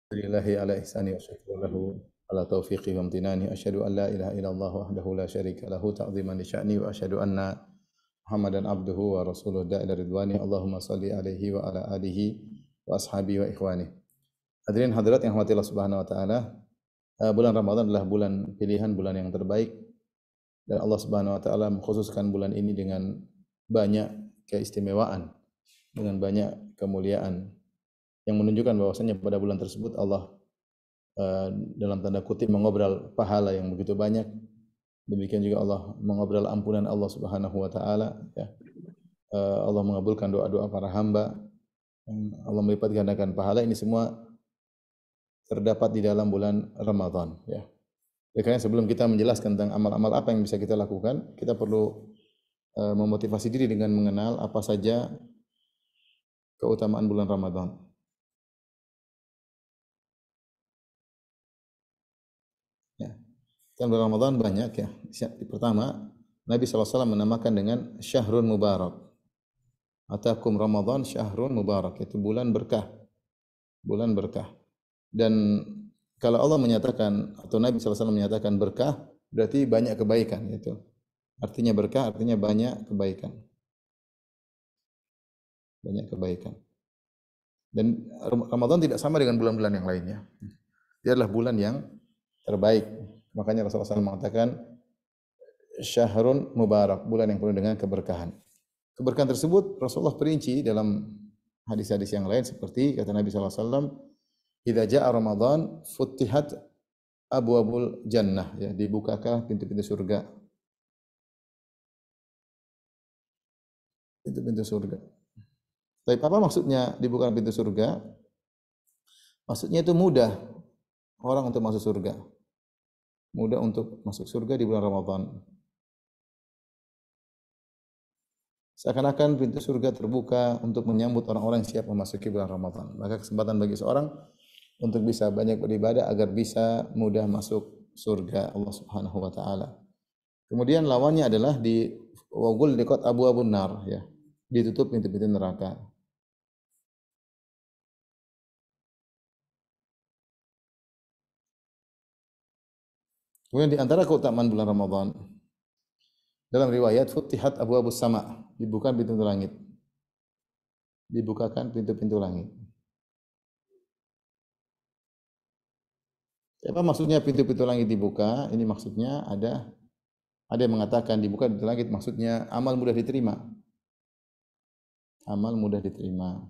Lillahi ala ihsani wa syukru lahu ala taufiqi wa amtinani asyhadu an la ilaha illallah wahdahu la syarika lahu ta'ziman li sya'ni wa asyhadu anna Muhammadan abduhu wa rasuluhu da'ila ridwani Allahumma salli alaihi wa ala alihi wa ashabihi wa ikhwani. Hadirin hadirat yang rahmati Allah Subhanahu wa taala, bulan Ramadan adalah bulan pilihan, bulan yang terbaik, dan Allah Subhanahu wa taala mengkhususkan bulan ini dengan banyak keistimewaan, dengan banyak kemuliaan yang menunjukkan bahwasanya pada bulan tersebut Allah dalam tanda kutip mengobrol pahala yang begitu banyak. Demikian juga Allah mengobrol ampunan Allah Subhanahu wa taala, ya. Allah mengabulkan doa-doa para hamba. Allah melipat gandakan pahala, ini semua terdapat di dalam bulan Ramadan, ya. Oleh karena sebelum kita menjelaskan tentang amal-amal apa yang bisa kita lakukan, kita perlu memotivasi diri dengan mengenal apa saja keutamaan bulan Ramadan. Ya. Kan bulan Ramadan banyak, ya. Pertama, Nabi SAW menamakan dengan Syahrul Mubarak. Atakum Ramadan Syahrul Mubarak, itu bulan berkah. Bulan berkah. Dan kalau Allah menyatakan atau Nabi SAW menyatakan berkah, berarti banyak kebaikan, itu. Artinya berkah, artinya banyak kebaikan. Banyak kebaikan. Dan Ramadan tidak sama dengan bulan-bulan yang lainnya. Dia adalah bulan yang terbaik. Makanya Rasulullah SAW mengatakan Syahrun Mubarak, bulan yang penuh dengan keberkahan. Keberkahan tersebut Rasulullah perinci dalam hadis-hadis yang lain, seperti kata Nabi SAW, "Idza jaa Ramadan futtihat abwabul jannah," ya, dibukakan pintu-pintu surga. Pintu-pintu surga. Tapi apa maksudnya dibuka pintu surga? Maksudnya itu mudah orang untuk masuk surga. Mudah untuk masuk surga di bulan Ramadan. Seakan-akan pintu surga terbuka untuk menyambut orang-orang yang siap memasuki bulan Ramadan. Maka kesempatan bagi seorang untuk bisa banyak beribadah agar bisa mudah masuk surga Allah Subhanahu wa taala. Kemudian lawannya adalah di wagul dekat abu-abun nar, ya. Ditutup pintu-pintu neraka. Kemudian di antara keutamaan bulan Ramadan, dalam riwayat futihat abu-abus sama, dibuka pintu langit. Dibukakan pintu-pintu langit. Apa maksudnya pintu-pintu langit dibuka? Ini maksudnya ada yang mengatakan dibuka pintu langit maksudnya amal mudah diterima. Amal mudah diterima.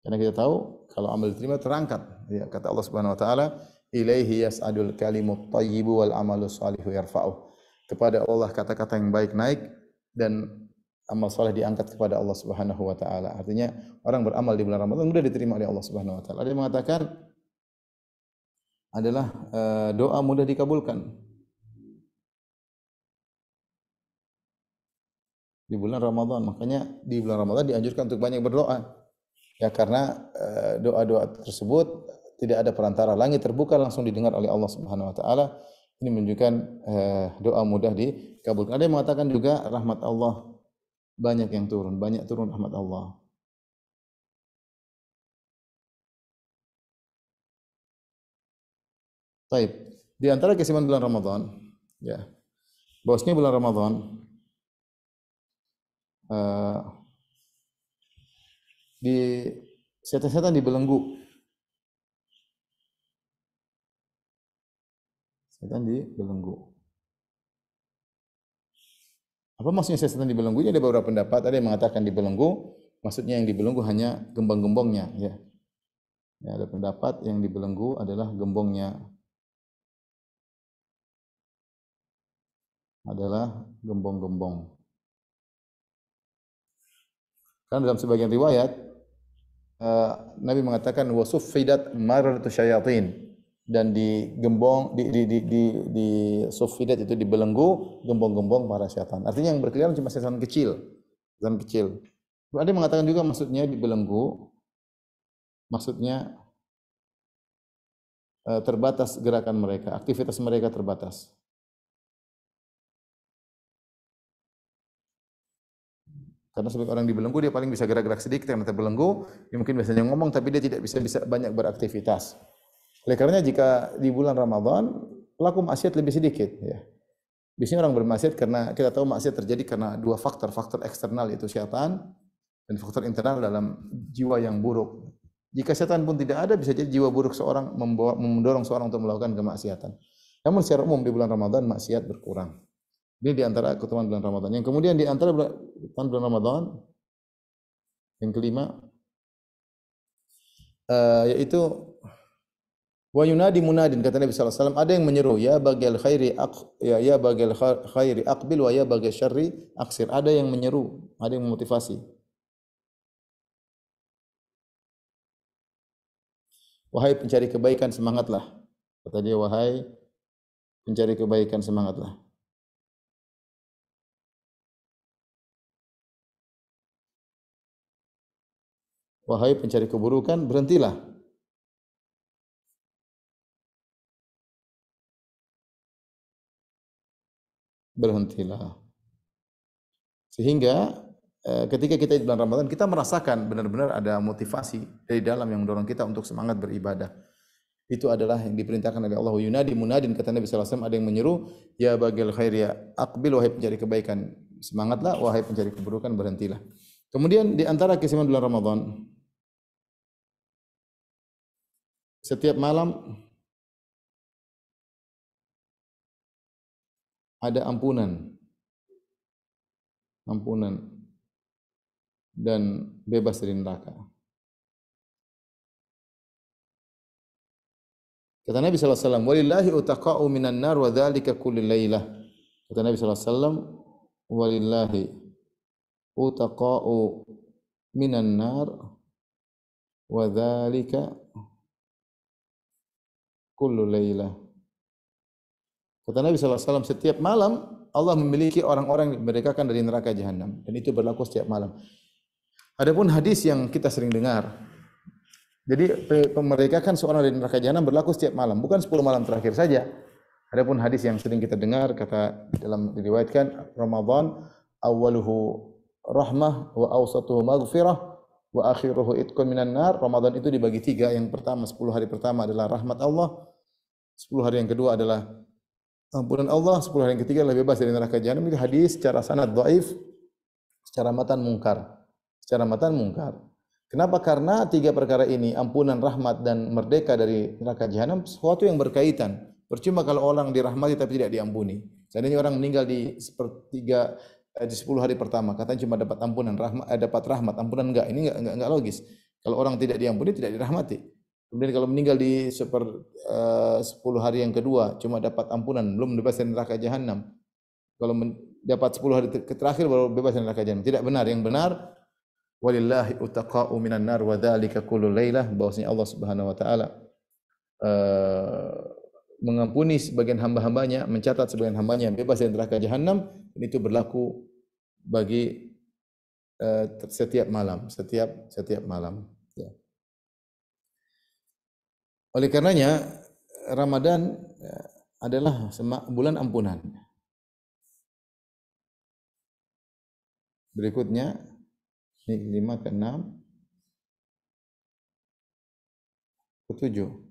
Karena kita tahu kalau amal diterima terangkat. Ya, kata Allah Subhanahu wa taala, "Ilaihi yas'adul kalimut thayyibu wal amalus shalihu yarfa'uh." Kepada Allah kata-kata yang baik naik dan amal saleh diangkat kepada Allah Subhanahu wa taala. Artinya orang beramal di bulan Ramadan mudah diterima oleh Allah Subhanahu wa taala. Ada yang mengatakan adalah doa mudah dikabulkan. Di bulan Ramadan, makanya di bulan Ramadan dianjurkan untuk banyak berdoa. Ya, karena doa-doa tersebut tidak ada perantara, langit terbuka langsung didengar oleh Allah Subhanahu wa taala. Ini menunjukkan doa mudah dikabulkan. Ada yang mengatakan juga rahmat Allah banyak yang turun, banyak turun rahmat Allah. Baik, di antara keistimewaan bulan Ramadan, ya, bahwasanya bulan Ramadan uh, di setan-setan dibelenggu. Setan dibelenggu. Apa maksudnya setan dibelenggu? Ini ada beberapa pendapat. Ada yang mengatakan dibelenggu, maksudnya yang dibelenggu hanya gembong-gembongnya, ya. Ya, ada pendapat yang dibelenggu adalah gembongnya, adalah gembong-gembong. Karena dalam sebagian riwayat Nabi mengatakan wasuffidat maratu syayatin, dan digembong di suffidat itu dibelenggu gembong-gembong para setan. Artinya yang berkeliaran cuma setan kecil, setan kecil. Ada yang mengatakan juga maksudnya dibelenggu, maksudnya terbatas gerakan mereka, aktivitas mereka terbatas. Karena sebagai orang dibelenggu dia paling bisa gerak-gerak sedikit karena terbelenggu, dia mungkin biasanya ngomong tapi dia tidak bisa banyak beraktivitas. Oleh karenanya jika di bulan Ramadan pelaku maksiat lebih sedikit ya. Biasanya orang bermaksiat karena kita tahu maksiat terjadi karena dua faktor, faktor eksternal yaitu syaitan dan faktor internal dalam jiwa yang buruk. Jika setan pun tidak ada, bisa jadi jiwa buruk seorang mendorong seorang untuk melakukan kemaksiatan. Namun secara umum di bulan Ramadan maksiat berkurang. Ini di antara keutamaan bulan Ramadan. Yang kemudian di antara bulan Ramadan yang kelima yaitu wa yunadi munadin, kata Nabi sallallahu alaihi wasallam, ada yang menyeru, ya bagal khairi ya bagal khairi aqbil wa ya bagal syarri aksir. Ada yang menyeru, ada yang memotivasi. Wahai pencari kebaikan, semangatlah. Kata dia, wahai pencari kebaikan, semangatlah. Wahai pencari keburukan, berhentilah. Berhentilah. Sehingga ketika kita di bulan Ramadan, kita merasakan benar-benar ada motivasi dari dalam yang mendorong kita untuk semangat beribadah. Itu adalah yang diperintahkan oleh Allah. Yunadi munadin, kata Nabi sallallahu alaihi wasallam, ada yang menyeru, ya bagil khairi aqbil, wahai pencari kebaikan, semangatlah, wahai pencari keburukan, berhentilah. Kemudian di antara keistimewaan bulan Ramadan, setiap malam ada ampunan dan bebas dari neraka. Kata Nabi sallallahu alaihi wasallam, walillahi utaqa'u minan nar wa dzalika kullu lailah. Kata Nabi sallallahu alaihi wasallam, walillahi utaqa'u minan nar wa dzalika kullu lailah. Kata Nabi sallallahu alaihi wasallam, setiap malam Allah memiliki orang-orang yang dimerdekakan dari neraka jahanam, dan itu berlaku setiap malam. Adapun hadis yang kita sering dengar, jadi pemerdekakan seorang dari neraka jahanam berlaku setiap malam, bukan 10 malam terakhir saja. Adapun hadis yang sering kita dengar, kata dalam diriwayatkan, Ramadan awwaluhu rahmah wa awsatuhu maghfirah wa akhiruhu itqun minan nar. Ramadan itu dibagi 3. Yang pertama 10 hari pertama adalah rahmat Allah, 10 hari yang kedua adalah ampunan Allah, 10 hari yang ketiga adalah bebas dari neraka jahanam. Itu hadis secara sanad dhaif, secara matan mungkar. Kenapa? Karena 3 perkara ini, ampunan, rahmat dan merdeka dari neraka jahanam, sesuatu yang berkaitan. Percuma kalau orang dirahmati tapi tidak diampuni. Seandainya orang meninggal di 10 hari pertama, katanya cuma dapat ampunan, dapat rahmat, ampunan enggak. Ini enggak logis. Kalau orang tidak diampuni, tidak dirahmati. Kemudian kalau meninggal di 10 hari yang kedua, cuma dapat ampunan, belum bebas dari neraka jahanam. Kalau dapat 10 hari terakhir baru bebas dari neraka jahanam. Tidak benar. Yang benar, walillahi utaqa'u minan nar wa dzalika kullu lailah, bahwasanya Allah Subhanahu wa taala mengampuni sebagian hamba-hambanya, mencatat sebagian hambanya yang bebas dari neraka jahanam, dan itu berlaku bagi setiap malam. Ya. Oleh karenanya Ramadan adalah bulan ampunan. Berikutnya ini 5 ke 6 ke 7.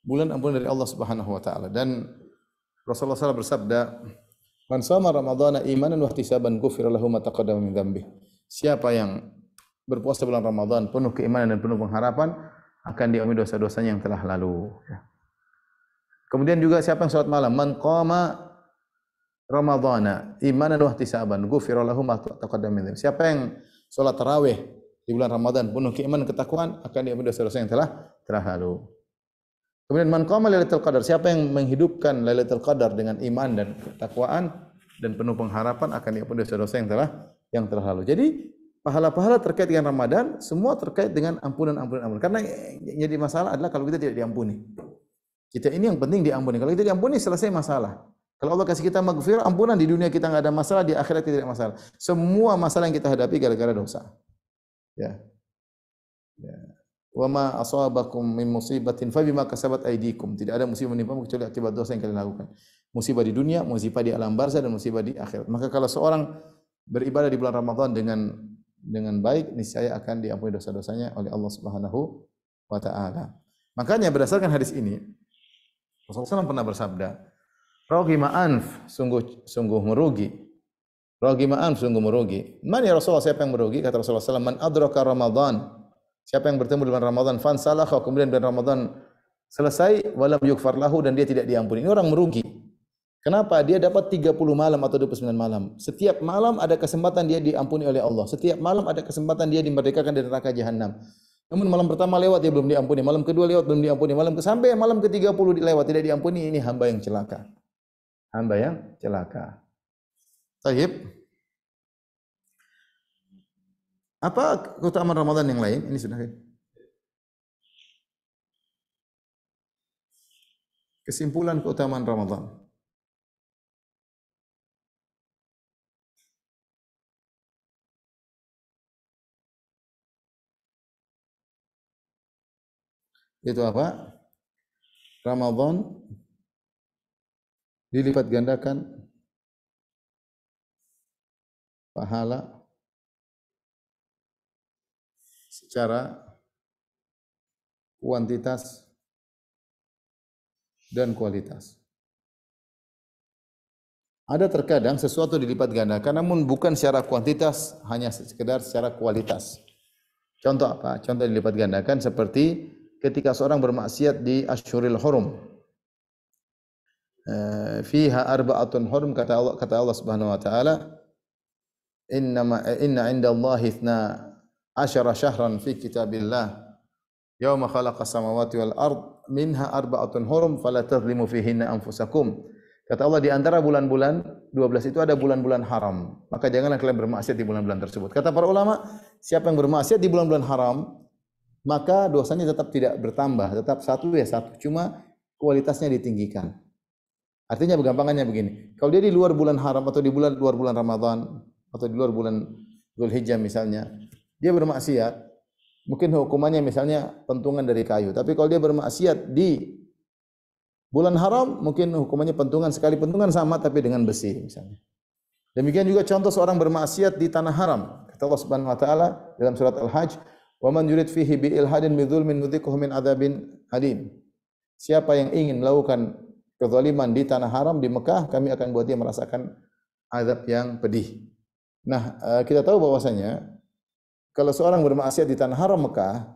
Bulan ampunan dari Allah Subhanahu wa taala, dan Rasulullah SAW bersabda, man shoma ramadhana imanan wa ihtisaban ghufira lahu ma taqaddama min dzambi. Siapa yang berpuasa bulan Ramadan penuh keimanan dan penuh pengharapan, akan diampuni dosa-dosanya yang telah lalu. Kemudian juga siapa yang salat malam, man qama ramadhana imanan wa ihtisaban ghufira lahu ma taqaddama min dzambi. Siapa yang salat tarawih di bulan Ramadan penuh keimanan dan ketakwaan, akan diampuni dosa-dosa yang telah lalu. Kemudian man qama lailatul qadar, siapa yang menghidupkan lailatul qadar dengan iman dan ketakwaan dan penuh pengharapan, akan diampuni dosa-dosa yang telah lalu. Jadi pahala-pahala terkait dengan Ramadan semua terkait dengan ampunan. Karena yang jadi masalah adalah kalau kita tidak diampuni. Kita ini yang penting diampuni. Kalau kita diampuni, selesai masalah. Kalau Allah kasih kita maghfirah, ampunan, di dunia kita enggak ada masalah, di akhirat kita tidak masalah. Semua masalah yang kita hadapi gara-gara dosa. Ya. wa ma asabakum min musibatin fa bima kasabat aydikum. Tidak ada musibah menimpamu kecuali akibat dosa yang kalian lakukan. Musibah di dunia, musibah di alam barzah dan musibah di akhirat. Maka kalau seorang beribadah di bulan Ramadan dengan baik, niscaya akan diampuni dosa-dosanya oleh Allah Subhanahu wa taala. Makanya berdasarkan hadis ini, Rasulullah SAW pernah bersabda, "Raghima anf, sungguh merugi." Raghima anf, sungguh merugi. Man ya Rasulullah, siapa yang merugi? Kata Rasulullah SAW, "Man adraka Ramadan." Siapa yang bertemu dengan Ramadan, fansalakha, kemudian bulan Ramadan selesai, walam yukfar lahu, dan dia tidak diampuni. Ini orang merugi. Kenapa? Dia dapat 30 malam atau 29 malam. Setiap malam ada kesempatan dia diampuni oleh Allah. Setiap malam ada kesempatan dia dimerdekakan dari neraka jahanam. Namun malam pertama lewat dia belum diampuni, malam kedua lewat belum diampuni, sampai malam ke-30 lewat tidak diampuni. Ini hamba yang celaka. Hamba yang celaka. Baik. Apa keutamaan Ramadan yang lain? Ini sudah. Kesimpulan keutamaan Ramadan. Itu apa? Ramadan dilipat gandakan pahala secara kuantitas dan kualitas. Ada terkadang sesuatu dilipat gandakan namun bukan secara kuantitas, hanya sekedar secara kualitas. Contoh apa? Contoh dilipat gandakan seperti ketika seorang bermaksiat di Ashhurul Hurum. Fiha arba'atun hurum, kata Allah Subhanahu wa taala, inna 'indallahi 12 syahran fi kitabillah yauma khalaqas samawati wal ard minha arba'atun hurum fala tadhlimu fihinna anfusakum. Kata Allah, di antara bulan-bulan 12 itu ada bulan-bulan haram. Maka janganlah kalian bermaksiat di bulan-bulan tersebut. Kata para ulama, siapa yang bermaksiat di bulan-bulan haram, maka dosanya tetap tidak bertambah, tetap satu ya satu, cuma kualitasnya ditinggikan. Artinya gampangannya begini, kalau dia di luar bulan haram atau di luar bulan Ramadan atau di luar bulan Dzulhijjah misalnya, dia bermaksiat, mungkin hukumannya misalnya pentungan dari kayu. Tapi kalau dia bermaksiat di bulan haram, mungkin hukumannya pentungan, sekali pentungan sama tapi dengan besi misalnya. Demikian juga contoh seorang bermaksiat di tanah haram. Kata Allah Subhanahu wa taala dalam surat Al-Hajj, "Wa man yurid fihi bi ilhadin bi dzulmin nudziquhu min adzabin alim." Siapa yang ingin melakukan kezaliman di tanah haram di Mekah, kami akan buat dia merasakan azab yang pedih. Nah, kita tahu bahwasanya kalau seorang bermaksiat di tanah haram Mekah,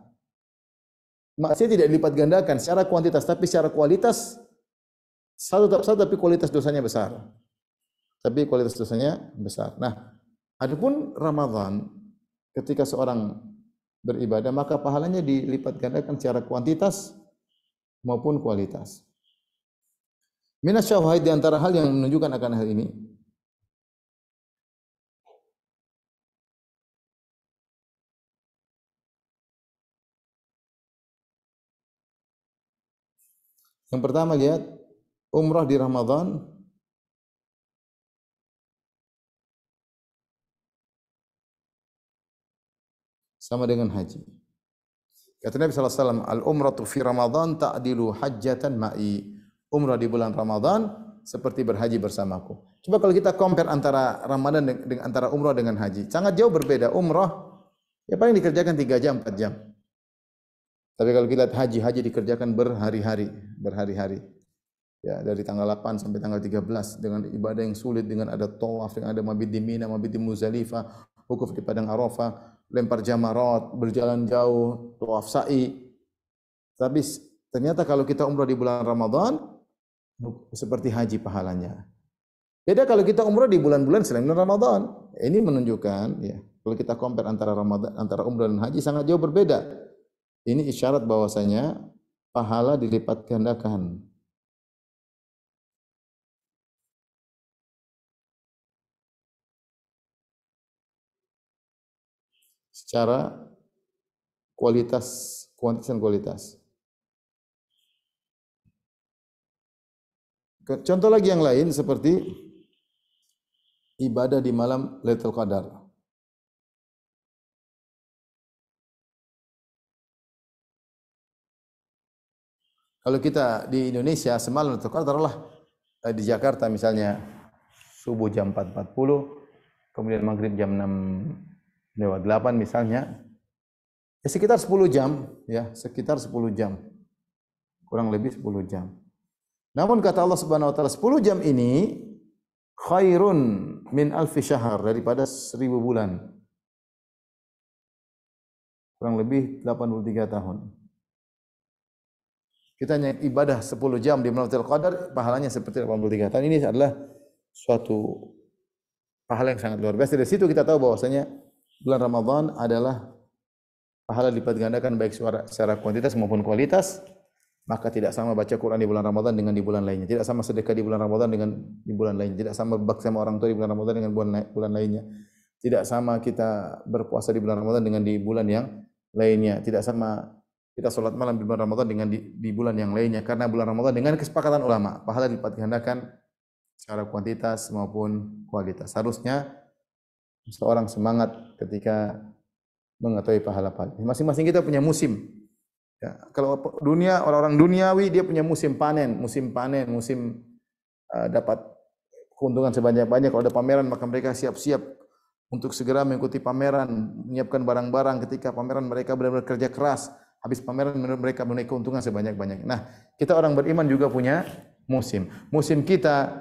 maksiat tidak dilipat gandakan secara kuantitas, tapi secara kualitas satu tapi kualitas dosanya besar. Tapi kualitas dosanya besar. Nah, adapun Ramadan, ketika seorang beribadah, maka pahalanya dilipat gandakan secara kuantitas maupun kualitas. Minas syawahid, di antara hal yang menunjukkan akan hal ini, yang pertama lihat umrah di Ramadan sama dengan haji. Kata Nabi SAW, al-umratu fi Ramadan ta'dilu hajjatan ma'i. Umrah di bulan Ramadan seperti berhaji bersamaku. Coba kalau kita compare antara Ramadan dengan antara umrah dengan haji, sangat jauh berbeda. Umrah ya paling dikerjakan 3 jam, 4 jam. Tapi kalau kita lihat haji dikerjakan berhari-hari. Ya, dari tanggal 8 sampai tanggal 13 dengan ibadah yang sulit, dengan ada tawaf, dengan ada mabit di Mina, mabit di Muzdalifah, wukuf di padang Arafah, lempar jamarat, berjalan jauh, tawaf sa'i. Tapi ternyata kalau kita umrah di bulan Ramadan seperti haji pahalanya. Beda kalau kita umrah di bulan-bulan selain bulan Ramadan. Ini menunjukkan ya, kalau kita compare antara Ramadan, antara umrah dan haji sangat jauh berbeda. Ini isyarat bahwasanya pahala dilipat gandakan. Secara kualitas, kuantitas dan kualitas. Contoh lagi yang lain seperti ibadah di malam Lailatul Qadar. Kalau kita di Indonesia semalam atau taruhlah di Jakarta misalnya subuh jam 4.40, kemudian maghrib jam 6:08 misalnya, ya sekitar 10 jam, ya sekitar 10 jam, kurang lebih 10 jam. Namun kata Allah Subhanahu wa taala 10 jam ini khairun min alfi syahr, daripada 1000 bulan. Kurang lebih 83 tahun. Kita hanya ibadah 10 jam di Lailatul Qadar, pahalanya seperti 83 tahun. Ini adalah suatu pahala yang sangat luar biasa. Dari situ kita tahu bahwasanya bulan Ramadan adalah pahala lipat gandakan baik secara kuantitas maupun kualitas. Maka tidak sama baca Quran di bulan Ramadan dengan di bulan lainnya. Tidak sama sedekah di bulan Ramadan dengan di bulan lainnya. Tidak sama berbakti sama orang tua di bulan Ramadan dengan bulan lainnya. Tidak sama kita berpuasa di bulan Ramadan dengan di bulan yang lainnya. Tidak sama kita sholat malam di bulan Ramadan dengan di bulan yang lainnya. Karena bulan Ramadan dengan kesepakatan ulama, pahala lipat gandakan secara kuantitas maupun kualitas. Harusnya seorang semangat ketika mengetahui pahala-pahala. Masing-masing kita punya musim. Ya, kalau dunia, orang-orang duniawi dia punya musim panen, dapat keuntungan sebanyak-banyak. Kalau ada pameran maka mereka siap-siap untuk segera mengikuti pameran, menyiapkan barang-barang. Ketika pameran mereka benar-benar kerja keras. Habis pameran mereka menaik keuntungan sebanyak-banyak. Nah, kita orang beriman juga punya musim. Musim kita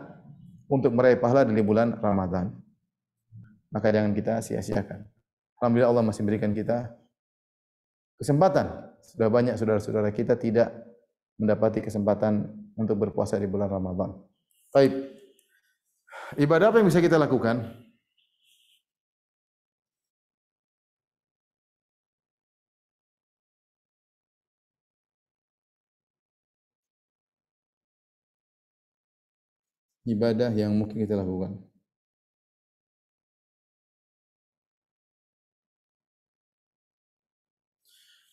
untuk meraih pahala dari bulan Ramadan. Maka jangan kita sia-siakan. Alhamdulillah Allah masih berikan kita kesempatan. Sudah banyak saudara-saudara kita tidak mendapati kesempatan untuk berpuasa di bulan Ramadan. Baik. Ibadah apa yang bisa kita lakukan? Ibadah yang mungkin kita lakukan.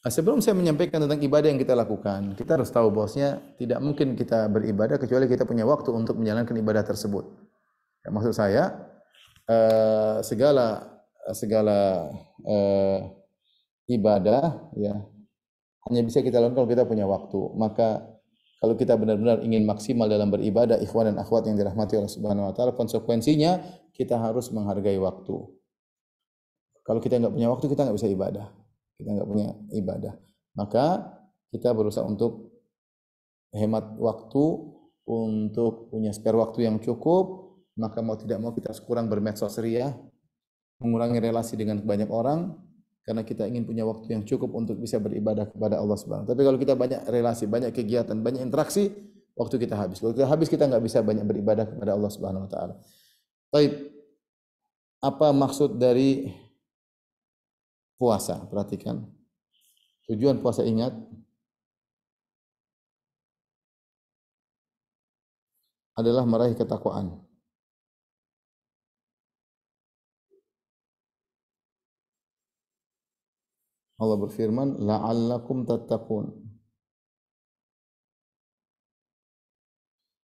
Sebelum saya menyampaikan tentang ibadah yang kita lakukan, kita harus tahu bahwasanya tidak mungkin kita beribadah kecuali kita punya waktu untuk menjalankan ibadah tersebut. Ya, maksud saya segala ibadah ya hanya bisa kita lakukan kalau kita punya waktu. Maka kalau kita benar-benar ingin maksimal dalam beribadah, ikhwan dan akhwat yang dirahmati Allah Subhanahu wa taala, konsekuensinya kita harus menghargai waktu. Kalau kita nggak punya waktu, kita nggak bisa ibadah. Kita nggak punya ibadah. Maka kita berusaha untuk hemat waktu, untuk punya spare waktu yang cukup. Maka mau tidak mau kita kurang bermedsos ria, mengurangi relasi dengan banyak orang, karena kita ingin punya waktu yang cukup untuk bisa beribadah kepada Allah Subhanahu wa taala. Tapi kalau kita banyak relasi, banyak kegiatan, banyak interaksi, waktu kita habis. Kalau kita habis, kita nggak bisa banyak beribadah kepada Allah Subhanahu wa taala. Baik, apa maksud dari puasa? Perhatikan. Tujuan puasa, ingat, adalah meraih ketakwaan. Allah berfirman, la'allakum tattaqun.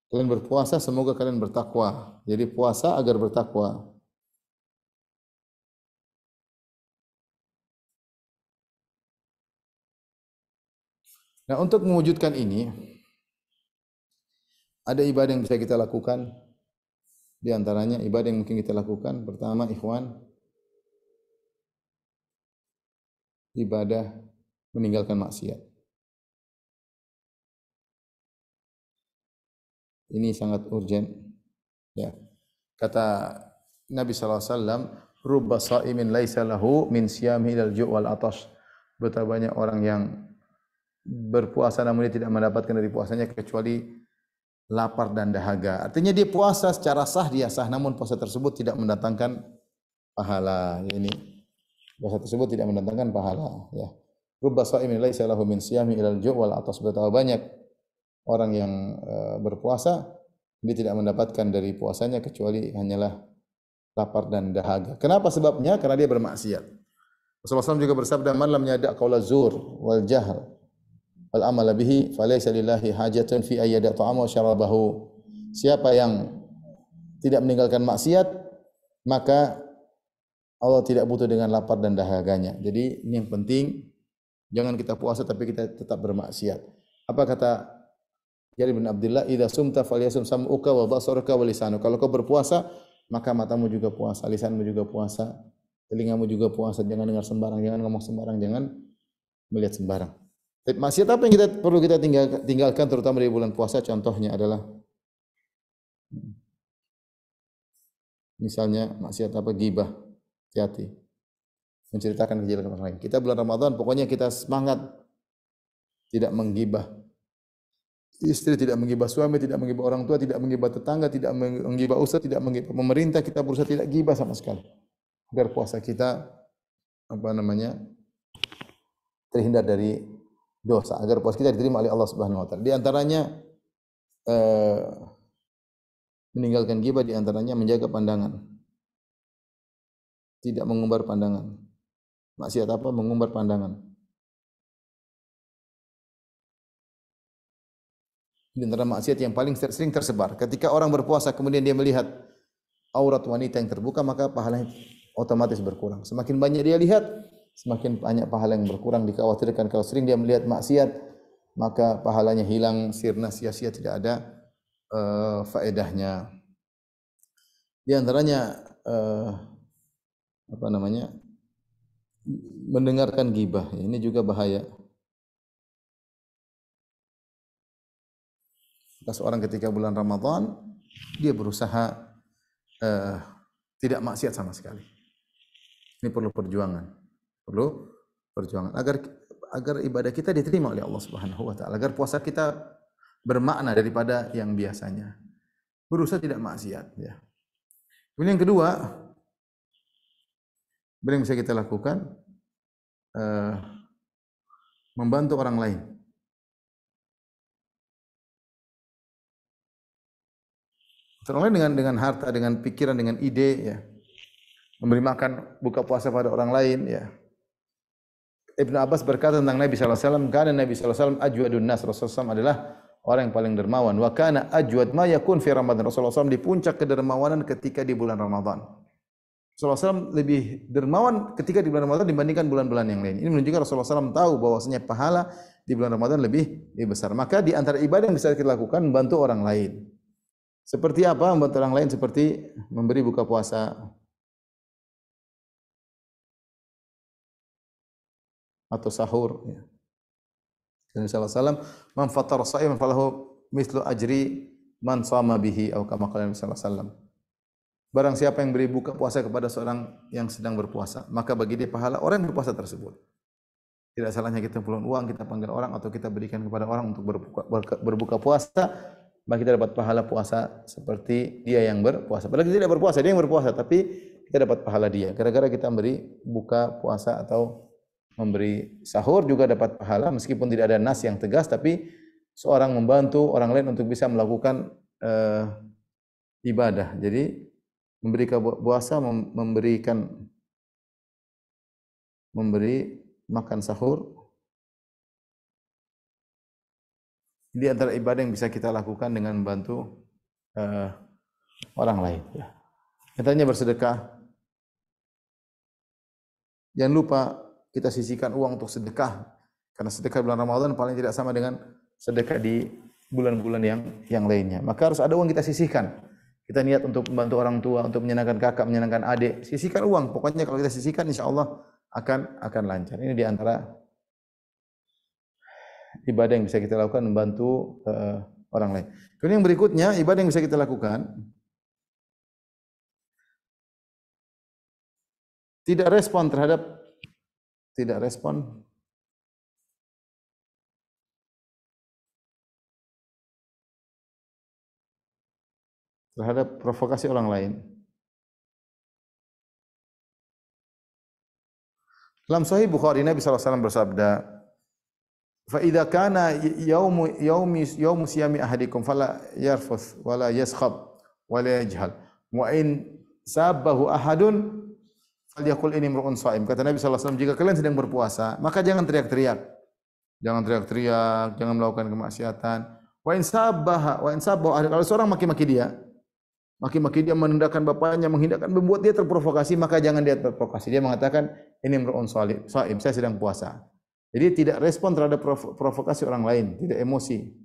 Kalian berpuasa semoga kalian bertakwa. Jadi puasa agar bertakwa. Nah, untuk mewujudkan ini, ada ibadah yang bisa kita lakukan. Di antaranya ibadah yang mungkin kita lakukan. Pertama, ikhwan, ibadah meninggalkan maksiat. Ini sangat urgent. Ya. Kata Nabi SAW, rubba sa'imin laisa lahu min siyamihi ilal ju' wal atash. Betapa banyak orang yang berpuasa namun dia tidak mendapatkan dari puasanya kecuali lapar dan dahaga. Artinya dia puasa secara sah, dia sah, namun puasa tersebut tidak mendatangkan pahala. Ini puasa tersebut tidak mendatangkan pahala. Ya. Rubba sa'imin laisa lahu min siyamihi ilal ju' wal atash. Betapa banyak orang yang berpuasa, dia tidak mendapatkan dari puasanya kecuali hanyalah lapar dan dahaga. Kenapa sebabnya? Karena dia bermaksiat. Rasulullah SAW juga bersabda, man lam yada' qaula zur wal jahl wal amala bihi falaysa lillahi hajatun fi ayyada ta'ama wa syarabahu. Siapa yang tidak meninggalkan maksiat, maka Allah tidak butuh dengan lapar dan dahaganya. Jadi ini yang penting, jangan kita puasa tapi kita tetap bermaksiat. Apa kata Jarir bin Abdullah, "Idza sumta falyasum sam'uka wa basaruka wa lisanuka." Kalau kau berpuasa, maka matamu juga puasa, lisanmu juga puasa, telingamu juga puasa. Jangan dengar sembarang, jangan ngomong sembarang, jangan melihat sembarang. Maksiat apa yang perlu kita tinggalkan terutama di bulan puasa? Contohnya adalah misalnya maksiat apa? Ghibah. Hati-hati. Menceritakan kejelekan orang lain. Kita bulan Ramadan pokoknya kita semangat tidak menggibah istri, tidak menggibah suami, tidak menggibah orang tua, tidak menggibah tetangga, tidak menggibah ustaz, tidak menggibah pemerintah. Kita berusaha tidak gibah sama sekali. Agar puasa kita terhindar dari dosa, agar puasa kita diterima oleh Allah Subhanahu wa taala. Di antaranya meninggalkan ghibah, di antaranya menjaga pandangan. Tidak mengumbar pandangan. Maksiat apa? Mengumbar pandangan. Di antara maksiat yang paling sering tersebar. Ketika orang berpuasa kemudian dia melihat aurat wanita yang terbuka, maka pahalanya otomatis berkurang. Semakin banyak dia lihat, semakin banyak pahala yang berkurang. Dikhawatirkan kalau sering dia melihat maksiat, maka pahalanya hilang, sirna, sia-sia, tidak ada faedahnya. Di antaranya mendengarkan ghibah. Ini juga bahaya. Seorang ketika bulan Ramadan dia berusaha tidak maksiat sama sekali. Ini perlu perjuangan. Perlu perjuangan agar ibadah kita diterima oleh Allah Subhanahu wa taala, agar puasa kita bermakna daripada yang biasanya. Berusaha tidak maksiat, ya. Kemudian yang kedua, yang bisa kita lakukan membantu orang lain. Orang lain dengan harta, dengan pikiran, dengan ide, ya. Memberi makan, buka puasa pada orang lain, ya. Ibnu Abbas berkata tentang Nabi sallallahu alaihi wasallam, "Kana Nabi sallallahu alaihi wasallam ajwadun nas." Rasulullah SAW adalah orang yang paling dermawan. Wa kana ajwad ma yakun fi Ramadan. Rasulullah SAW di puncak kedermawanan ketika di bulan Ramadan. Rasulullah SAW lebih dermawan ketika di bulan Ramadan dibandingkan bulan-bulan yang lain. Ini menunjukkan Rasulullah SAW tahu bahwasanya pahala di bulan Ramadan lebih besar. Maka di antara ibadah yang bisa kita lakukan membantu orang lain. Seperti apa membantu orang lain? Seperti memberi buka puasa atau sahur. Nabi sallallahu alaihi wasallam, "Man fattara sha'iman falahu mithlu ajri man shama bihi," atau kama qala Nabi sallallahu alaihi wasallam. Barang siapa yang beri buka puasa kepada seorang yang sedang berpuasa, maka bagi dia pahala orang yang berpuasa tersebut. Tidak salahnya kita pulang uang, kita panggil orang atau kita berikan kepada orang untuk berbuka puasa, maka kita dapat pahala puasa seperti dia yang berpuasa. Padahal kita tidak berpuasa, dia yang berpuasa, tapi kita dapat pahala dia. Gara-gara kita memberi buka puasa atau memberi sahur juga dapat pahala, meskipun tidak ada nas yang tegas, tapi seorang membantu orang lain untuk bisa melakukan ibadah. Jadi memberi puasa, memberi makan sahur, di antara ibadah yang bisa kita lakukan dengan membantu orang lain. Katanya bersedekah. Jangan lupa kita sisihkan uang untuk sedekah, karena sedekah bulan Ramadan paling tidak sama dengan sedekah di bulan-bulan yang lainnya. Maka harus ada uang kita sisihkan. Kita niat untuk membantu orang tua, untuk menyenangkan kakak, menyenangkan adik, sisihkan uang. Pokoknya kalau kita sisihkan, insya Allah akan lancar. Ini di antara ibadah yang bisa kita lakukan membantu orang lain. Kemudian yang berikutnya, ibadah yang bisa kita lakukan tidak respon terhadap provokasi orang lain. Dalam Sahih Bukhari, Nabi SAW bersabda, "Fa idza kana yaumu siyami ahadikum fala yarfuth wala yaskhab wala yajhal wa in sabbahu ahadun falyaqul inni imru'un shaim." Kata Nabi SAW, jika kalian sedang berpuasa, maka jangan teriak-teriak. Jangan teriak-teriak, jangan melakukan kemaksiatan. Wa in sabbahu ahadun, kalau seorang maki-maki dia, menendahkan bapaknya, membuat dia terprovokasi, maka jangan dia terprovokasi. Dia mengatakan, ini imru'un shaim, saya sedang puasa. Jadi tidak respon terhadap provokasi orang lain, tidak emosi.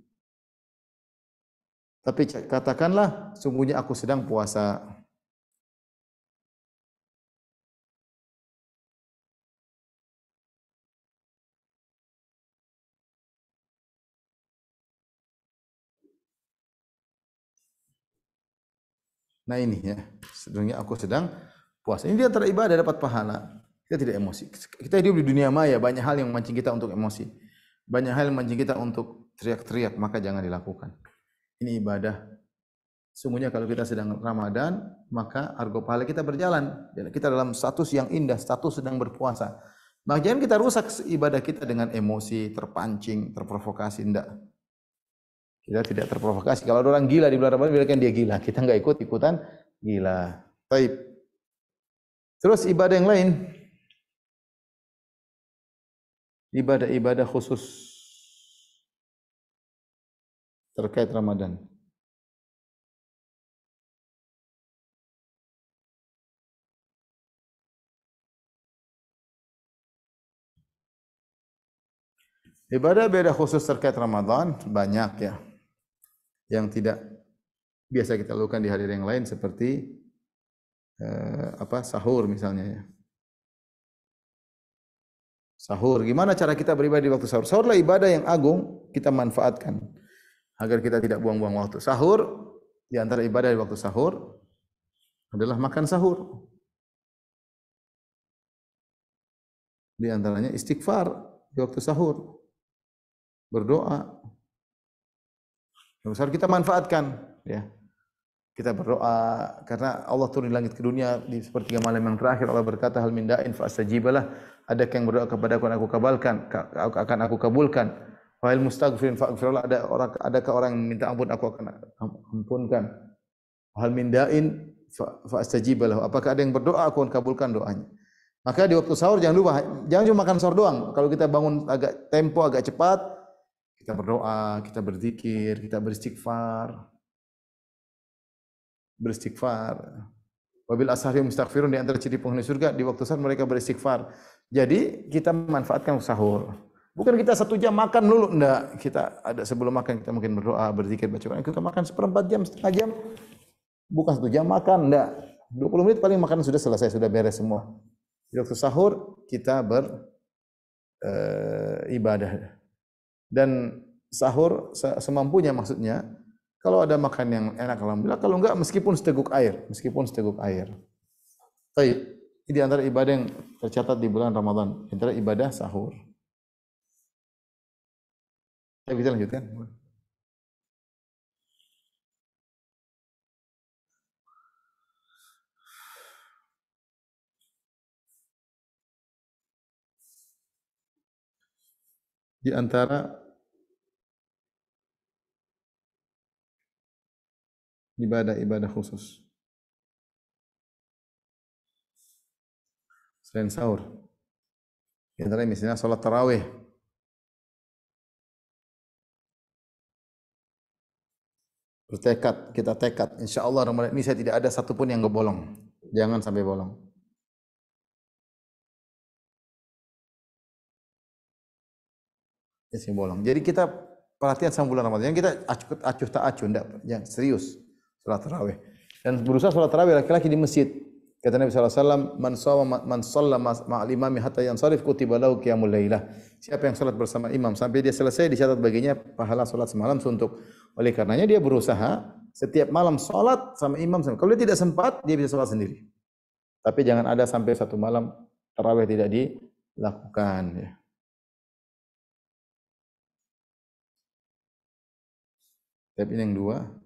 Tapi katakanlah, sungguhnya aku sedang puasa. Nah ini ya, sesungguhnya aku sedang puasa. Ini di antara ibadah dapat pahala. Kita tidak emosi. Kita hidup di dunia maya, banyak hal yang memancing kita untuk emosi. Banyak hal yang memancing kita untuk teriak-teriak, maka jangan dilakukan. Ini ibadah. Sungguhnya kalau kita sedang Ramadan, maka argo pahala kita berjalan. Dan kita dalam status yang indah, status sedang berpuasa. Maka jangan kita rusak ibadah kita dengan emosi, terpancing, terprovokasi. Tidak. Kita tidak terprovokasi. Kalau ada orang gila di bulan Ramadan, biarkan dia gila. Kita enggak ikut-ikutan gila. Baik. Terus ibadah yang lain. Ibadah-ibadah khusus terkait Ramadan. Ibadah-ibadah khusus terkait Ramadan banyak ya. Yang tidak biasa kita lakukan di hari yang lain seperti sahur misalnya ya. Sahur, gimana cara kita beribadah di waktu sahur? Sahurlah ibadah yang agung, kita manfaatkan agar kita tidak buang-buang waktu. Sahur, di antara ibadah di waktu sahur adalah makan sahur. Di antaranya istighfar di waktu sahur, berdoa. Sahur kita manfaatkan, ya. Kita berdoa karena Allah turun di langit ke dunia di sepertiga malam yang terakhir. Allah berkata, hal min da'in fastajibalah. Adakah yang berdoa kepadaku dan aku kabalkan, akan aku kabulkan. Wahai mustaghfirin faghfirullah. Adakah orang yang minta ampun, aku akan ampunkan. Hal min da'in fastajibalah. Apakah ada yang berdoa, aku akan kabulkan doanya. Maka di waktu sahur jangan lupa, jangan cuma makan sahur doang. Kalau kita bangun agak tempo agak cepat, kita berdoa, kita berzikir, kita beristighfar. Wabil ashari mustaghfirun, di antara ciri penghuni surga di waktu sahur mereka beristighfar. Jadi kita memanfaatkan sahur. Bukan kita 1 jam makan dulu, enggak. Kita ada sebelum makan kita mungkin berdoa, berzikir, baca Quran. Kita makan 1/4 jam, setengah jam. Bukan 1 jam makan, enggak. 20 menit paling makan sudah selesai, sudah beres semua. Di waktu sahur kita beribadah. Dan sahur semampunya maksudnya. Kalau ada makan yang enak alhamdulillah, kalau enggak meskipun seteguk air. Baik, ini di antara ibadah yang tercatat di bulan Ramadan, di antara ibadah sahur. Saya bisa lanjutkan? Di antara ibadah-ibadah khusus selain sahur, di antara misalnya salat tarawih. Kita tekad, insya Allah Ramadan ini saya tidak ada satupun yang bolong. Jangan sampai bolong. Bolong. Jadi kita perhatian sama bulan Ramadan. Yang kita acuh tak acuh, enggak, yang serius salat tarawih. Dan berusaha salat tarawih laki-laki di masjid. Kata Nabi SAW, man shalla ma'al imami hatta yansarif kutiba lahu qiyamul lailah. Siapa yang salat bersama imam sampai dia selesai, dicatat baginya pahala salat semalam suntuk. Oleh karenanya dia berusaha setiap malam salat sama imam. Kalau dia tidak sempat, dia bisa salat sendiri. Tapi jangan ada sampai 1 malam tarawih tidak dilakukan ya. Tapi ini yang 2.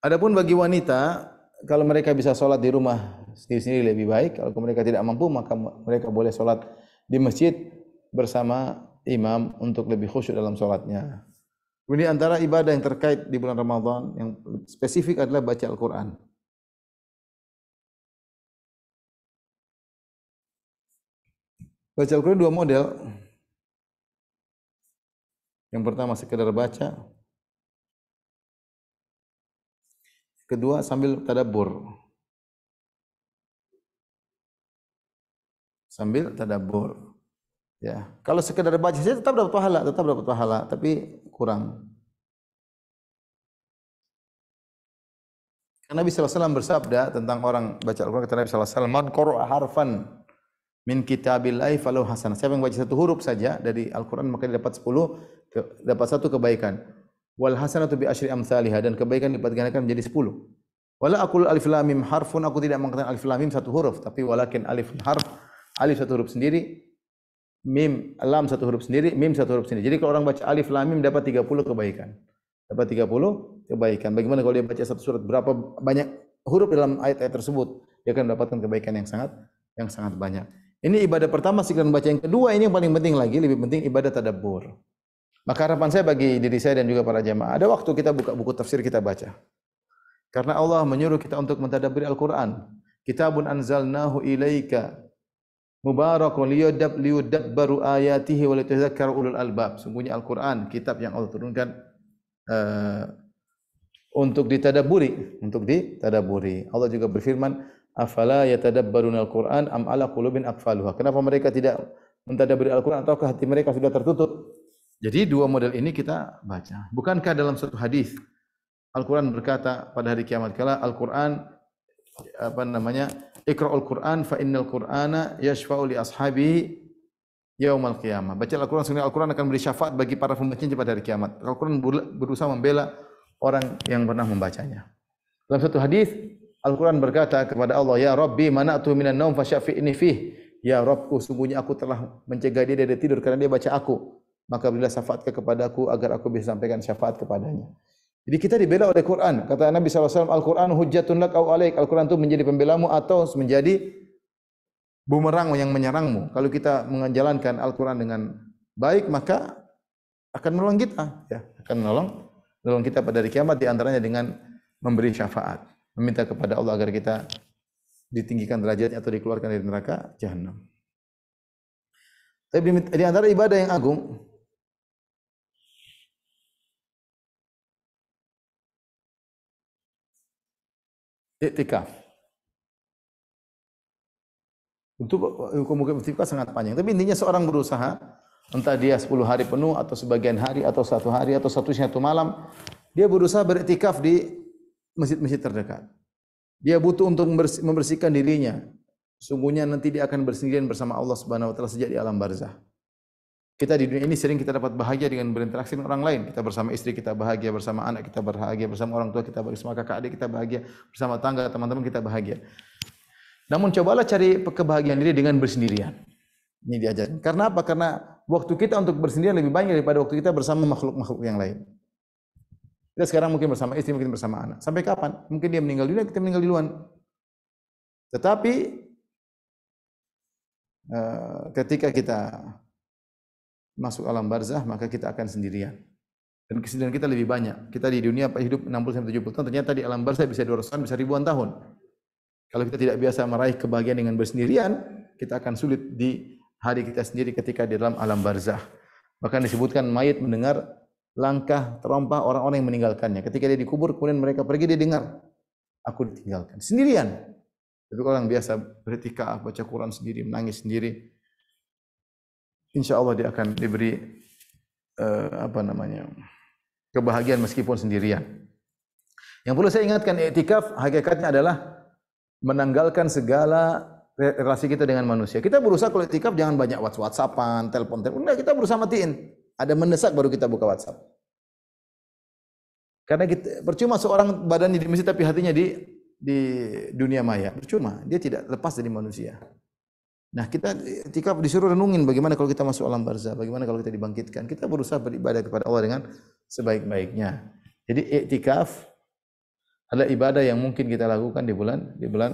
Adapun bagi wanita, kalau mereka bisa sholat di rumah sendiri-sendiri lebih baik. Kalau mereka tidak mampu, maka mereka boleh sholat di masjid bersama imam untuk lebih khusyuk dalam sholatnya. Ini antara ibadah yang terkait di bulan Ramadan yang spesifik adalah baca Al-Quran. Baca Al-Quran 2 model. Yang pertama sekedar baca. Kedua sambil tadabbur. Sambil tadabbur. Ya, kalau sekedar baca saja tetap dapat pahala, tapi kurang. Karena Nabi SAW bersabda tentang orang baca Al-Quran, kata Nabi SAW, "Man qara'a harfan min kitabillahi falahu hasanah." Siapa yang baca satu huruf saja dari Al-Quran maka dia dapat 10, dapat satu kebaikan. Wal hasanatu bi asyri amsalihha, dan kebaikan lipat gandakan menjadi 10. Wala aqul alif lam mim harfun, aku tidak mengatakan alif lam mim satu huruf, tapi walakin alif harf, alif satu huruf sendiri, mim lam satu huruf sendiri, mim satu huruf sendiri. Jadi kalau orang baca alif lam mim dapat 30 kebaikan. Dapat 30 kebaikan. Bagaimana kalau dia baca satu surat, berapa banyak huruf dalam ayat-ayat tersebut, dia akan mendapatkan kebaikan yang sangat banyak. Ini ibadah pertama sekalian baca. Yang kedua ini yang paling penting lagi, lebih penting ibadah tadabbur. Maka harapan saya bagi diri saya dan juga para jamaah, ada waktu kita buka buku tafsir kita baca. Karena Allah menyuruh kita untuk mentadabburi Al-Qur'an. Kitabun anzalnahu ilaika mubarakun liyudabbaru ayatihi wa litadhakkaru ulul albab. Sungguhnya Al-Qur'an kitab yang Allah turunkan untuk ditadabburi, Allah juga berfirman, "Afala yatadabbaruna al-Qur'an am ala qulubin aqfaluha?" Kenapa mereka tidak mentadabburi Al-Qur'an, ataukah hati mereka sudah tertutup? Jadi dua model ini kita baca. Bukankah dalam satu hadis Al-Qur'an berkata pada hari kiamat kala, Al-Qur'an Iqra'ul Qur'an fa innal Qur'ana yashfa'u li ashabihi yaumal qiyamah. Baca Al-Qur'an, sesungguhnya Al-Qur'an akan beri syafaat bagi para pembacanya pada hari kiamat. Al-Qur'an berusaha membela orang yang pernah membacanya. Dalam satu hadis Al-Qur'an berkata kepada Allah, "Ya Rabbi, mana'tu minan naum fasyafi'ni fih." Ya Rabbku, sungguhnya aku telah mencegah dia dari tidur karena dia baca aku. Maka berilah syafaat kepadaku agar aku bisa sampaikan syafaat kepadanya. Jadi kita dibela oleh Quran. Kata Nabi SAW, Al-Quran hujjatun lak au alaik. Al-Quran itu menjadi pembelamu atau menjadi bumerang yang menyerangmu. Kalau kita menjalankan Al-Quran dengan baik, maka akan menolong kita. Ya, akan menolong kita pada hari kiamat, di antaranya dengan memberi syafaat. Meminta kepada Allah agar kita ditinggikan derajatnya atau dikeluarkan dari neraka jahanam. Tapi di antara ibadah yang agung, iktikaf. Untuk hukum iktikaf sangat panjang. Tapi intinya seorang berusaha, entah dia 10 hari penuh atau sebagian hari atau 1 hari atau satu malam, dia berusaha beriktikaf di masjid-masjid terdekat. Dia butuh untuk membersihkan dirinya. Sungguhnya nanti dia akan bersendirian bersama Allah Subhanahu wa taala sejak di alam barzah. Kita di dunia ini sering kita dapat bahagia dengan berinteraksi dengan orang lain. Kita bersama istri kita bahagia, bersama anak kita bahagia, bersama orang tua kita bahagia, bersama kakak adik kita bahagia, bersama tangga teman-teman kita bahagia. Namun cobalah cari kebahagiaan diri dengan bersendirian. Ini diajarkan. Karena apa? Karena waktu kita untuk bersendirian lebih banyak daripada waktu kita bersama makhluk-makhluk yang lain. Kita sekarang mungkin bersama istri, mungkin bersama anak. Sampai kapan? Mungkin dia meninggal dunia, kita meninggal duluan. Tetapi ketika kita masuk alam barzah, maka kita akan sendirian. Dan kesendirian kita lebih banyak. Kita di dunia hidup 60-70 tahun, ternyata di alam barzah bisa 200 tahun, bisa ribuan tahun. Kalau kita tidak biasa meraih kebahagiaan dengan bersendirian, kita akan sulit di hari kita sendiri ketika di dalam alam barzah. Bahkan disebutkan mayit mendengar langkah terompah orang-orang yang meninggalkannya. Ketika dia dikubur, kemudian mereka pergi, dia dengar, aku ditinggalkan. Sendirian. Tapi kalau orang biasa beriktikaf, baca Quran sendiri, menangis sendiri, insya Allah dia akan diberi kebahagiaan meskipun sendirian. Yang perlu saya ingatkan, iktikaf hakikatnya adalah menanggalkan segala relasi kita dengan manusia. Kita berusaha kalau iktikaf jangan banyak WhatsApp-an, telepon. Enggak, kita berusaha matiin. Ada mendesak baru kita buka WhatsApp. Karena kita, percuma seorang badannya di masjid tapi hatinya di dunia maya. Percuma, dia tidak lepas dari manusia. Nah, kita iktikaf disuruh renungin bagaimana kalau kita masuk alam barzah, bagaimana kalau kita dibangkitkan. Kita berusaha beribadah kepada Allah dengan sebaik-baiknya. Jadi iktikaf adalah ibadah yang mungkin kita lakukan di bulan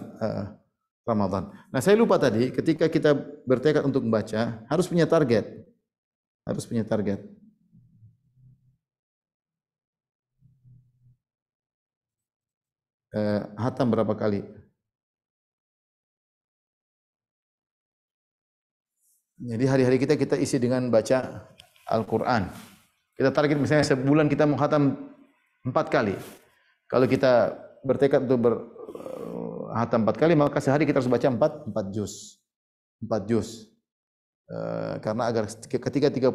Ramadan. Nah, saya lupa tadi, ketika kita bertekad untuk membaca, harus punya target. Harus punya target. Hatam berapa kali? Jadi hari-hari kita isi dengan baca Al-Quran. Kita target misalnya sebulan kita menghatam 4 kali. Kalau kita bertekad untuk berhatam 4 kali, maka sehari kita harus baca 4 juz. 4 juz. Karena agar ketika 30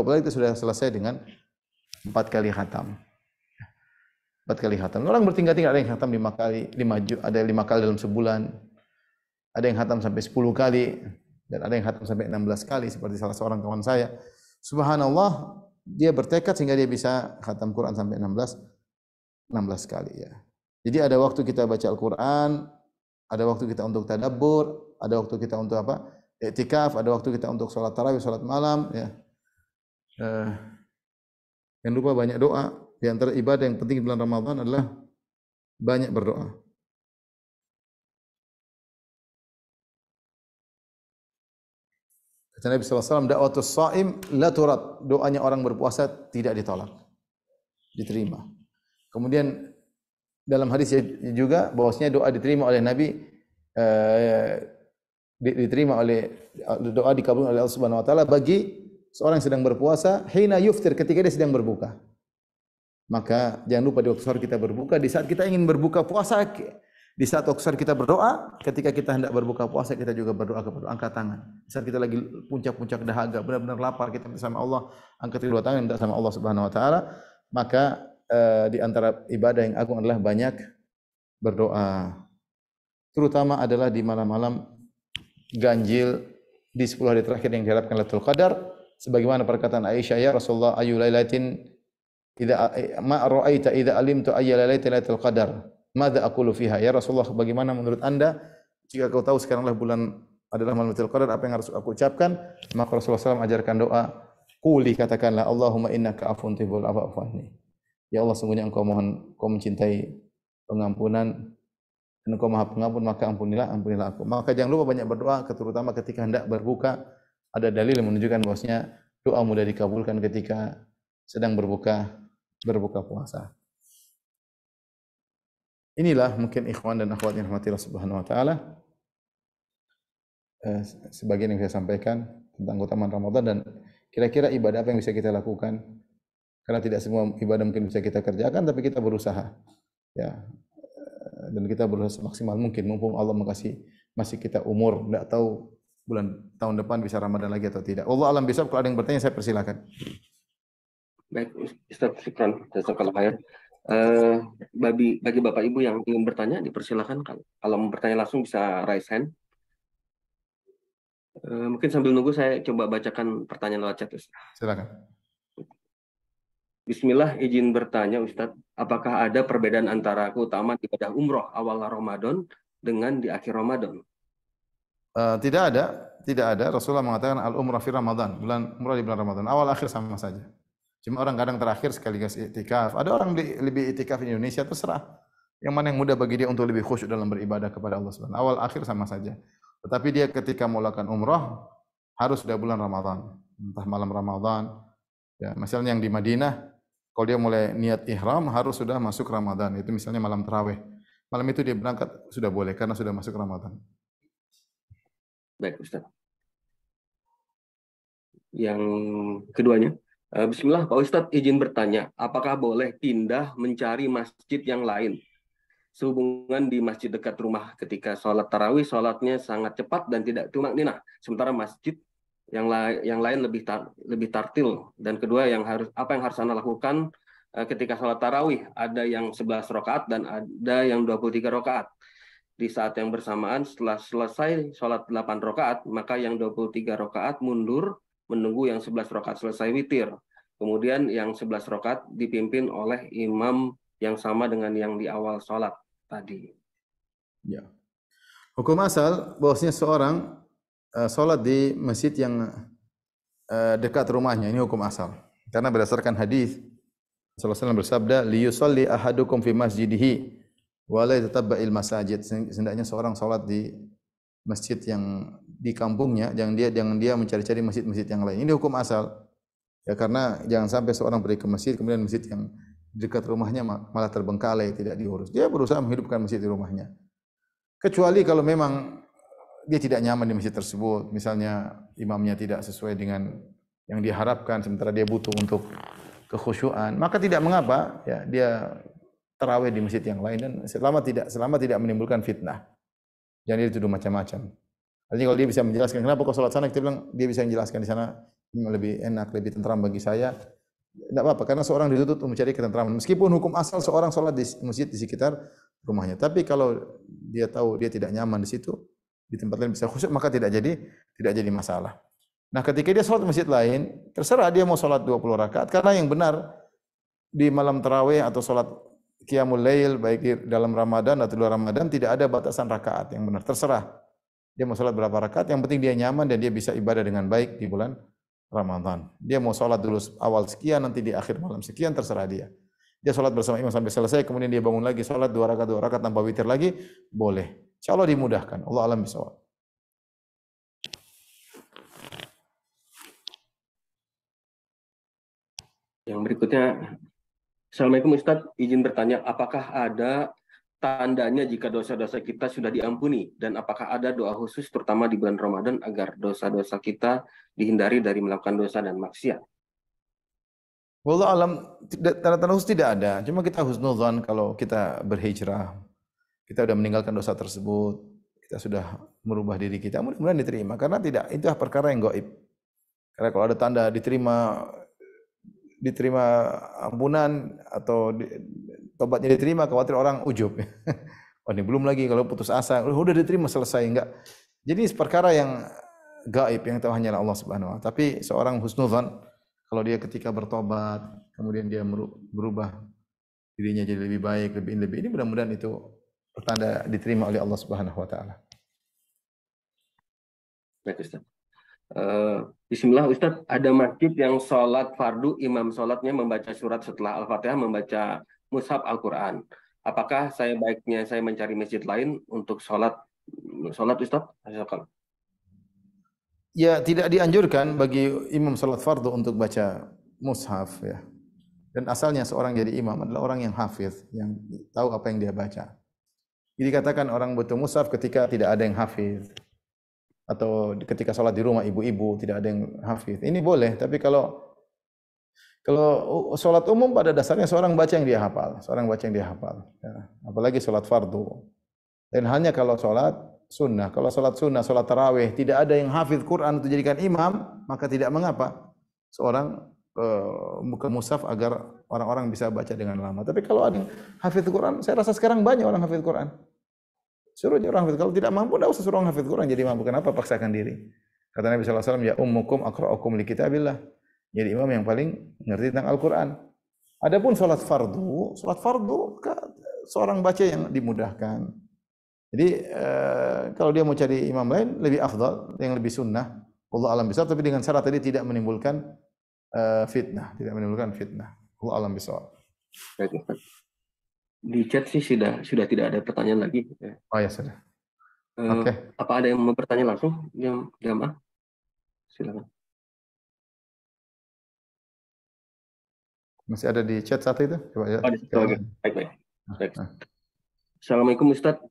hari itu sudah selesai dengan 4 kali khatam. 4 kali khatam. Orang bertingkat-tingkat, ada yang khatam 5 kali, 5 ada 5 kali dalam sebulan. Ada yang khatam sampai 10 kali dan ada yang khatam sampai 16 kali seperti salah seorang kawan saya. Subhanallah, dia bertekad sehingga dia bisa khatam Quran sampai 16 kali ya. Jadi ada waktu kita baca Al-Qur'an, ada waktu kita untuk tadabbur, ada waktu kita untuk apa? I'tikaf, ada waktu kita untuk salat tarawih, salat malam ya. Jangan lupa banyak doa. Di antara ibadah yang penting di bulan Ramadan adalah banyak berdoa. Kata Nabi SAW, da'watus sha'im la turad. Doanya orang berpuasa tidak ditolak, diterima. Kemudian dalam hadis juga bahwasanya doa diterima oleh Nabi, diterima oleh doa dikabulkan oleh Allah Subhanahu wa taala bagi seorang yang sedang berpuasa hina yuftir, ketika dia sedang berbuka. Maka jangan lupa di waktu sahur kita berbuka, di saat kita ingin berbuka puasa, di saat waktu sahur kita berdoa, ketika kita hendak berbuka puasa kita juga berdoa kepada Allah, angkat tangan. Di saat kita lagi puncak-puncak dahaga, benar-benar lapar, kita minta sama Allah, angkat kedua tangan minta sama Allah Subhanahu wa taala. Maka di antara ibadah yang agung adalah banyak berdoa. Terutama adalah di malam-malam ganjil di 10 hari terakhir yang diharapkan Lailatul Qadar, sebagaimana perkataan Aisyah, ya Rasulullah, ayu lailatin idza ma ra'aita idza alimtu ayya lailatul qadar madza aqulu fiha, ya Rasulullah, bagaimana menurut Anda jika kau tahu sekaranglah bulan adalah malam Lailatul Qadar, apa yang harus aku ucapkan? Maka Rasulullah SAW ajarkan doa, quli, katakanlah Allahumma innaka afuwun tuhibbul afwa fa'fu anni. Ya Allah, sungguhnya engkau mencintai pengampunan dan engkau Maha Pengampun, maka ampunilah aku. Maka jangan lupa banyak berdoa, terutama ketika hendak berbuka. Ada dalil yang menunjukkan bahwasanya doa mudah dikabulkan ketika sedang berbuka puasa. Inilah mungkin ikhwan dan akhwat yang rahmati Allah Subhanahu wa taala, sebagian yang saya sampaikan tentang keutamaan Ramadan dan kira-kira ibadah apa yang bisa kita lakukan. Karena tidak semua ibadah mungkin bisa kita kerjakan, tapi kita berusaha ya. Dan kita berusaha semaksimal mungkin, mumpung Allah masih kita umur, tidak tahu tahun depan bisa Ramadan lagi atau tidak. Allah alam bisawab. Kalau ada yang bertanya saya persilakan. Baik, Ustaz, syukran, jazakallahu khair. Bagi Bapak Ibu yang ingin bertanya, dipersilakan. Kalau mau bertanya langsung bisa raise hand. Mungkin sambil nunggu saya coba bacakan pertanyaan lewat chat, Ustaz. Silakan. Bismillah, izin bertanya Ustadz, apakah ada perbedaan antara keutamaan ibadah umroh awal Ramadan dengan di akhir Ramadan? Tidak ada. Rasulullah mengatakan al-umrah fi Ramadan, umrah di bulan Ramadan, awal akhir sama saja. Cuma orang kadang terakhir sekaligus i'tikaf. Ada orang lebih i'tikaf di Indonesia, terserah. Yang mana yang mudah bagi dia untuk lebih khusyuk dalam beribadah kepada Allah Subhanahu. Awal akhir sama saja. Tetapi dia ketika melakukan umrah harus sudah bulan Ramadan, entah malam Ramadan. Ya, misalnya yang di Madinah, kalau dia mulai niat ihram harus sudah masuk Ramadan. Itu misalnya malam tarawih. Malam itu dia berangkat sudah boleh karena sudah masuk Ramadan. Baik, Ustaz. Yang keduanya, Bismillah, Pak Ustadz izin bertanya, apakah boleh pindah mencari masjid yang lain? Sehubungan di masjid dekat rumah ketika sholat tarawih, sholatnya sangat cepat dan tidak tumak-ninah. Sementara masjid yang lain lebih tartil. Dan kedua, apa yang harus Anda lakukan ketika sholat tarawih? Ada yang 11 rakaat dan ada yang 23 rakaat. Di saat yang bersamaan setelah selesai sholat 8 rakaat, maka yang 23 rakaat mundur menunggu yang 11 rakaat selesai witir. Kemudian yang 11 rakaat dipimpin oleh imam yang sama dengan yang di awal sholat tadi. Ya. Hukum asal bahwasanya seorang sholat di masjid yang dekat rumahnya, ini hukum asal. Karena berdasarkan hadis Rasulullah SAW bersabda, liyusalli ahadukum fi masjidihi wa la yatataba'il masajid. Hendaknya seorang sholat di masjid yang di kampungnya, jangan dia mencari-cari masjid-masjid yang lain. Ini hukum asal. Ya, karena jangan sampai seorang pergi ke masjid kemudian masjid yang dekat rumahnya malah terbengkalai, tidak diurus. Dia berusaha menghidupkan masjid di rumahnya. Kecuali kalau memang dia tidak nyaman di masjid tersebut, misalnya imamnya tidak sesuai dengan yang dia harapkan, sementara dia butuh untuk kekhusyuan, maka tidak mengapa ya dia tarawih di masjid yang lain dan selama tidak menimbulkan fitnah. Jangan dituduh macam-macam. Artinya kalau dia bisa menjelaskan kenapa kok sholat sana, kita bilang dia bisa menjelaskan di sana lebih enak, lebih tentram bagi saya. Tidak apa-apa, karena seorang dituntut untuk mencari ketentraman. Meskipun hukum asal seorang sholat di masjid di sekitar rumahnya, tapi kalau dia tahu dia tidak nyaman di situ, di tempat lain bisa khusyuk, maka tidak jadi masalah. Nah, ketika dia sholat di masjid lain, terserah dia mau sholat 20 rakaat, karena yang benar di malam tarawih atau sholat qiyamul lail, baik di dalam Ramadan atau luar Ramadan, tidak ada batasan rakaat yang benar. Terserah dia mau sholat berapa rakaat, yang penting dia nyaman dan dia bisa ibadah dengan baik di bulan Ramadan. Dia mau sholat dulu awal sekian, nanti di akhir malam sekian, terserah dia. Dia sholat bersama imam sampai selesai, kemudian dia bangun lagi sholat 2 rakaat tanpa witir lagi, boleh. Insya Allah dimudahkan. Allah alam bisawab. Yang berikutnya, Assalamualaikum Ustadz, izin bertanya, apakah ada tandanya jika dosa-dosa kita sudah diampuni? Dan apakah ada doa khusus terutama di bulan Ramadan agar dosa-dosa kita dihindari dari melakukan dosa dan maksiat? Wallahu alam, tanda-tanda khusus tidak ada. Cuma kita husnudzan kalau kita berhijrah, kita sudah meninggalkan dosa tersebut, kita sudah merubah diri kita, mudah-mudahan diterima. Karena tidak, itu perkara yang gaib. Karena kalau ada tanda diterima ampunan atau tobatnya diterima, khawatir orang ujub. Oh ini belum lagi, kalau putus asa, udah diterima selesai, enggak. Jadi perkara yang gaib yang tahu hanyalah Allah Subhanahu wa taala. Tapi seorang husnudzan kalau dia ketika bertobat, kemudian dia berubah dirinya jadi lebih baik, lebih ini mudah-mudahan itu pertanda diterima oleh Allah Subhanahu wa taala. Baik Ustaz. Bismillah Ustadz, ada masjid yang sholat fardu, imam sholatnya membaca surat setelah Al-Fatihah, membaca mushaf Al-Quran. Apakah baiknya saya mencari masjid lain untuk sholat Ustadz? Ya, tidak dianjurkan bagi imam sholat fardu untuk baca mushaf ya. Dan asalnya seorang jadi imam adalah orang yang hafiz, yang tahu apa yang dia baca. Jadi katakan orang butuh mushaf ketika tidak ada yang hafiz. Atau ketika sholat di rumah ibu-ibu tidak ada yang hafiz. Ini boleh, tapi kalau sholat umum pada dasarnya seorang baca yang dia hafal, ya. Apalagi sholat fardu. Dan hanya kalau sholat sunnah, sholat tarawih tidak ada yang hafiz Quran untuk dijadikan imam, maka tidak mengapa seorang buka mushaf agar orang-orang bisa baca dengan lama. Tapi kalau ada yang hafiz Quran, saya rasa sekarang banyak orang hafiz Quran. Suruh dia orang hafiz. Kalau tidak mampu, tidak usah suruh orang hafiz Quran jadi mampu. Kenapa paksakan diri? Kata Nabi SAW, ya ummukum aqra'ukum li kitabillah. Jadi imam yang paling ngerti tentang Al-Quran. Adapun sholat fardu seorang baca yang dimudahkan. Jadi kalau dia mau cari imam lain, lebih afdal, yang lebih sunnah. Allah alam bisawab, tapi dengan syarat tadi tidak menimbulkan fitnah. Allah alam bisawab. Di chat sih sudah tidak ada pertanyaan lagi. Oh ya sudah. Oke. Apa ada yang mau bertanya langsung? Jamaah? Silakan. Masih ada di chat satu itu? Coba ya. Baik. Assalamualaikum Ustadz.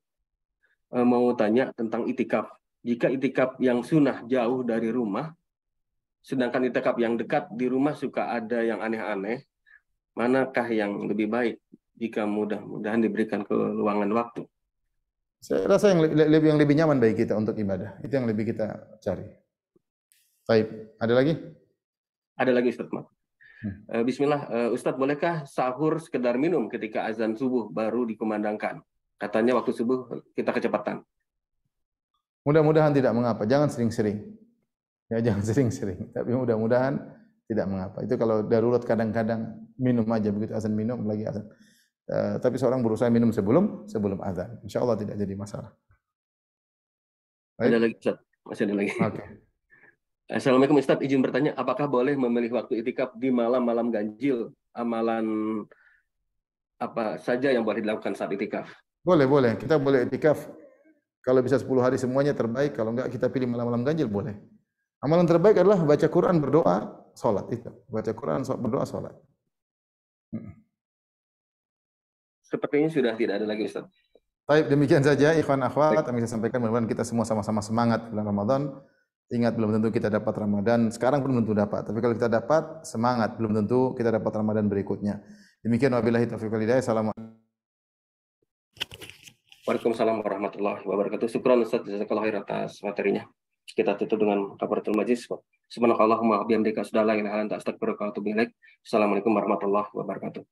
Mau tanya tentang itikaf. Jika itikaf yang sunnah jauh dari rumah, sedangkan itikaf yang dekat di rumah suka ada yang aneh-aneh, manakah yang lebih baik? Jika mudah-mudahan diberikan keluangan waktu. Saya rasa yang lebih nyaman bagi kita untuk ibadah. Itu yang lebih kita cari. Baik, ada lagi? Ada lagi Ustaz. Bismillah, Ustaz, bolehkah sahur sekedar minum ketika azan subuh baru dikumandangkan? Katanya waktu subuh kita kecepatan. Mudah-mudahan tidak mengapa. Jangan sering-sering. Ya, jangan sering-sering. Tapi mudah-mudahan tidak mengapa. Itu kalau darurat kadang-kadang minum aja begitu azan minum lagi azan. Tapi seorang berusaha minum sebelum azan. Insya Allah tidak jadi masalah. Baik. Ada lagi Ustaz? Masih ada lagi. Oke. Assalamualaikum Ustaz, izin bertanya, apakah boleh memilih waktu itikaf di malam-malam ganjil? Amalan apa saja yang boleh dilakukan saat itikaf? Boleh. Kita boleh itikaf. Kalau bisa 10 hari semuanya terbaik. Kalau enggak kita pilih malam-malam ganjil boleh. Amalan terbaik adalah baca Quran, berdoa, sholat. Itu. Baca Quran, berdoa, sholat. Sepertinya sudah tidak ada lagi Ustaz. Baik, demikian saja ikhwan akhwat yang saya sampaikan. Mudah-mudahan kita semua sama-sama semangat bulan Ramadan. Ingat, belum tentu kita dapat Ramadan sekarang, belum tentu dapat. Tapi kalau kita dapat semangat, belum tentu kita dapat Ramadan berikutnya. Demikian wabillahi taufiq wal hidayah. Assalamualaikum. Waalaikumsalam warahmatullahi wabarakatuh. Syukran Ustaz jazakallahu khair atas materinya. Kita tutup dengan kafaratul majlis. Subhanakallahumma wa bihamdika asyhadu an la ilaha illa anta astaghfiruka wa atubu ilaik. Assalamualaikum warahmatullahi wabarakatuh.